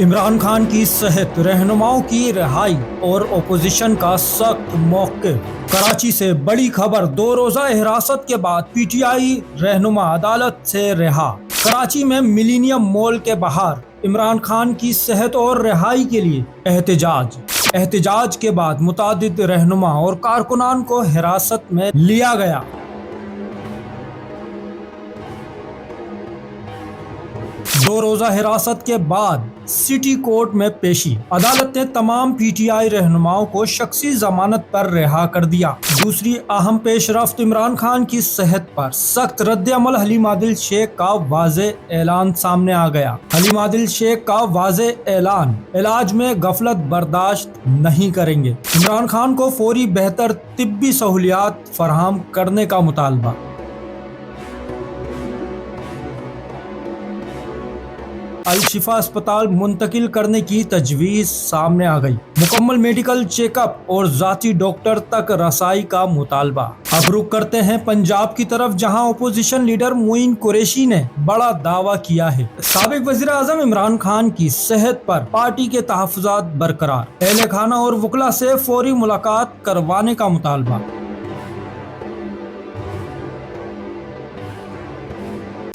इमरान खान की सेहत, रहनुमाओं की रिहाई और ओपोजिशन का सख्त मौक़िफ़। कराची से बड़ी खबर, 2 रोज़ा हिरासत के बाद पीटीआई रहनुमा अदालत से रिहा। कराची में मिलीनियम मॉल के बाहर इमरान खान की सेहत और रिहाई के लिए एहतजाज के बाद मुतादिद रहनुमा और कारकुनान को हिरासत में लिया गया। दो रोजा हिरासत के बाद सिटी कोर्ट में पेशी। अदालत ने तमाम पीटीआई रहनुमाओं को शख्सी जमानत पर रिहा कर दिया। दूसरी अहम पेशरफ्त, इमरान खान की सेहत पर सख्त रद्द-ए-अमल। हलीम आदिल शेख का वाज़े ऐलान सामने आ गया। हलीम आदिल शेख का वाज़े ऐलान, इलाज में गफलत बर्दाश्त नहीं करेंगे। इमरान खान को फौरी बेहतर तिब्बी सहूलियात फराहम करने का मुतालबा। अल-शिफा अस्पताल मुंतकिल करने की तजवीज़ सामने आ गई। मुकम्मल मेडिकल चेकअप और ज़ाती डॉक्टर तक रसाई का मुतालबा। अब रुख करते हैं पंजाब की तरफ, जहां अपोजिशन लीडर मोइन कुरैशी ने बड़ा दावा किया है। साबिक वज़ीर आज़म इमरान खान की सेहत पर पार्टी के तहफ़्फ़ुज़ात बरकरार। अहले खाना और वकला से फौरी मुलाकात करवाने का मुतालबा।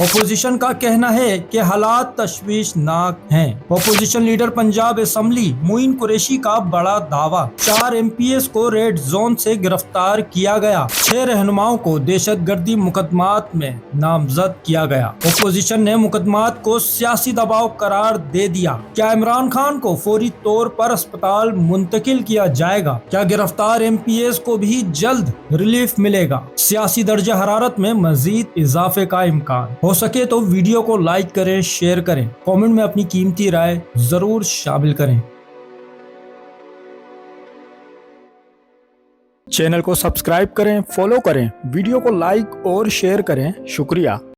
अपोजिशन का कहना है कि हालात तशवीशनाक हैं। Opposition leader Punjab assembly Moin Qureshi का बड़ा दावा। 4 MPs को रेड जोन से गिरफ्तार किया गया। 6 रहनुमाओं को दहशतगर्दी मुकदमात में नामजद किया गया। अपोजिशन ने मुकदमात को सियासी दबाव करार दे दिया। क्या इमरान खान को फौरी तौर पर अस्पताल मुंतकिल किया जाएगा? क्या गिरफ्तार MPs को भी जल्द रिलीफ मिलेगा? सियासी दर्जा हरारत में मजीद इजाफे का इम्कान। हो सके तो वीडियो को लाइक करें, शेयर करें, कमेंट में अपनी कीमती राय जरूर शामिल करें। चैनल को सब्सक्राइब करें, फॉलो करें, वीडियो को लाइक और शेयर करें। शुक्रिया।